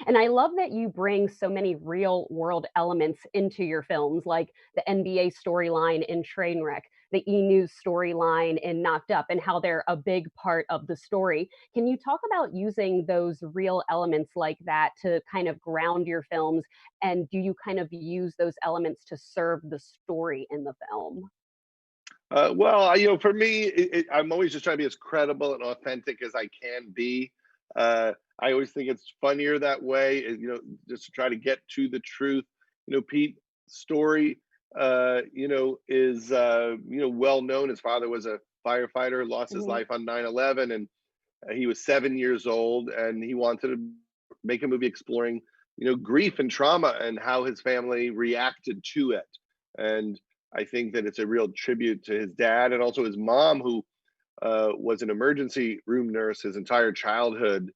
And I love that you bring so many real world elements into your films, like the NBA storyline in Trainwreck, the E-News storyline in Knocked Up, and how they're a big part of the story. Can you talk about using those real elements like that to kind of ground your films? And do you kind of use those elements to serve the story in the film? For me, I'm always just trying to be as credible and authentic as I can be. I always think it's funnier that way, just to try to get to the truth. Pete's story, is, well known. His father was a firefighter, lost his Mhm. life on 9/11, and he was 7 years old, and he wanted to make a movie exploring, grief and trauma and how his family reacted to it. And I think that it's a real tribute to his dad and also his mom, who was an emergency room nurse his entire childhood,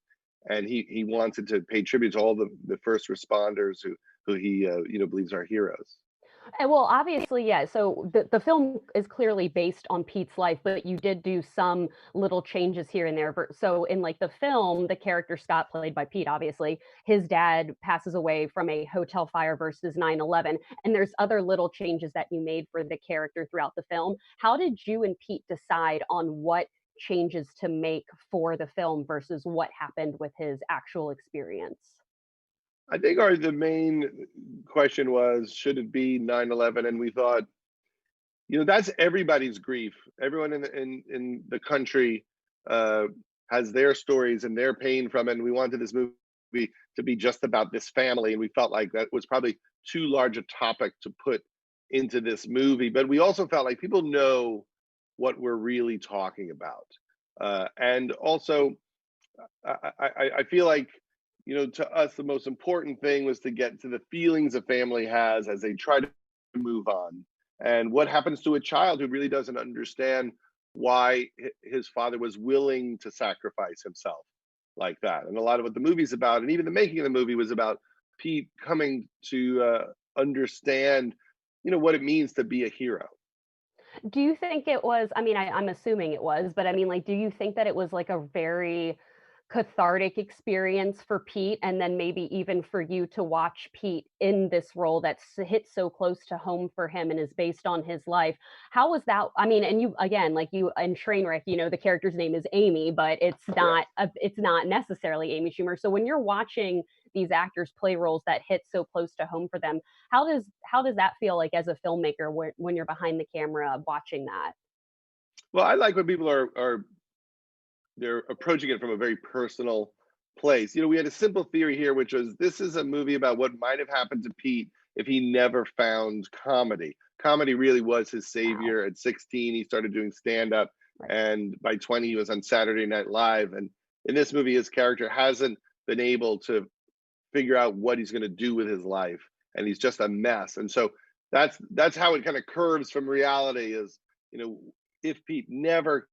and he wanted to pay tribute to all the first responders who he believes are heroes. And well, obviously, yeah. So the film is clearly based on Pete's life, but you did do some little changes here and there. So in like the film, the character Scott, played by Pete, obviously, his dad passes away from a hotel fire versus 9/11. And there's other little changes that you made for the character throughout the film. How did you and Pete decide on what changes to make for the film versus what happened with his actual experience? I think the main question was, should it be 9/11? And we thought, that's everybody's grief. Everyone in the country uh, has their stories and their pain from it. And we wanted this movie to be just about this family, and we felt like that was probably too large a topic to put into this movie. But we also felt like people know what we're really talking about, and also I feel like, to us, the most important thing was to get to the feelings a family has as they try to move on. And what happens to a child who really doesn't understand why his father was willing to sacrifice himself like that. And a lot of what the movie's about, and even the making of the movie, was about Pete coming to understand, what it means to be a hero. Do you think it was, I mean, I'm assuming it was, but I mean, like, do you think that it was like a very cathartic experience for Pete, and then maybe even for you to watch Pete in this role that's hit so close to home for him and is based on his life? How was that? I mean, and you again, like you in Trainwreck, the character's name is Amy, but Yeah. it's not necessarily Amy Schumer. So when you're watching these actors play roles that hit so close to home for them, how does that feel like as a filmmaker when you're behind the camera watching that? Well, I like when people are they're approaching it from a very personal place. We had a simple theory here, which was, this is a movie about what might have happened to Pete if he never found comedy. Comedy really was his Wow. savior. At 16, he started doing stand up, Right. and by 20, he was on Saturday Night Live. And in this movie, his character hasn't been able to figure out what he's going to do with his life, and he's just a mess. And so that's how it kind of curves from reality. Is, you know, if Pete never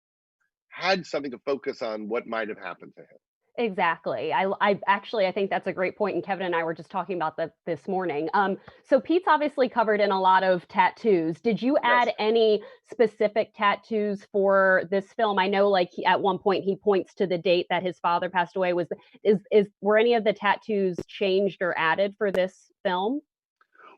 had something to focus on, what might have happened to him. Exactly. I actually I think that's a great point, and Kevin and I were just talking about that this morning. So Pete's obviously covered in a lot of tattoos. Did you Yes. add any specific tattoos for this film? I know, like at one point he points to the date that his father passed away. Is were any of the tattoos changed or added for this film?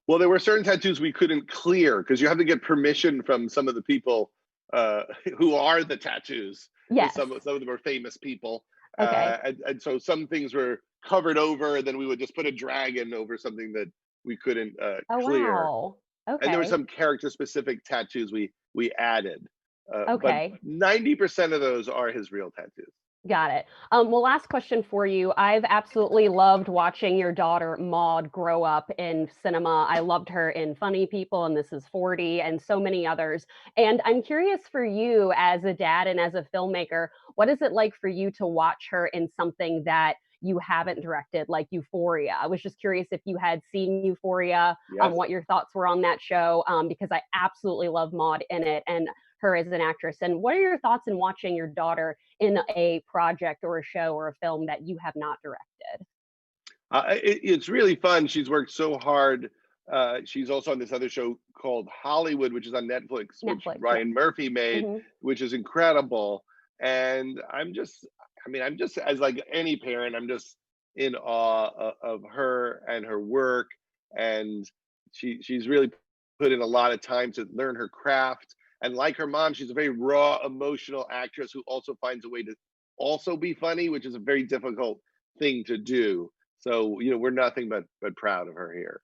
Well, there were certain tattoos we couldn't clear because you have to get permission from some of the people uh, who are the tattoos. Yes. Some of them are famous people, Okay. and so some things were covered over, and then we would just put a dragon over something that we couldn't Oh clear. wow. And there were Okay. some character specific tattoos we added, but Okay. 90% of those are his real tattoos. Got it. Well, last question for you. I've absolutely loved watching your daughter Maude grow up in cinema. I loved her in Funny People and This Is 40 and so many others. And I'm curious for you as a dad and as a filmmaker, what is it like for you to watch her in something that you haven't directed, like Euphoria? I was just curious if you had seen Euphoria, Yes. what your thoughts were on that show, because I absolutely love Maude in it and her as an actress. And what are your thoughts in watching your daughter in a project or a show or a film that you have not directed? It's really fun. She's worked so hard. She's also on this other show called Hollywood, which is on Netflix, which Netflix, yeah. Ryan Murphy made, Mhm. which is incredible. And I'm just as like any parent, I'm just in awe of her and her work, and she's really put in a lot of time to learn her craft. And like her mom, she's a very raw, emotional actress who also finds a way to also be funny, which is a very difficult thing to do. So, we're nothing but proud of her here.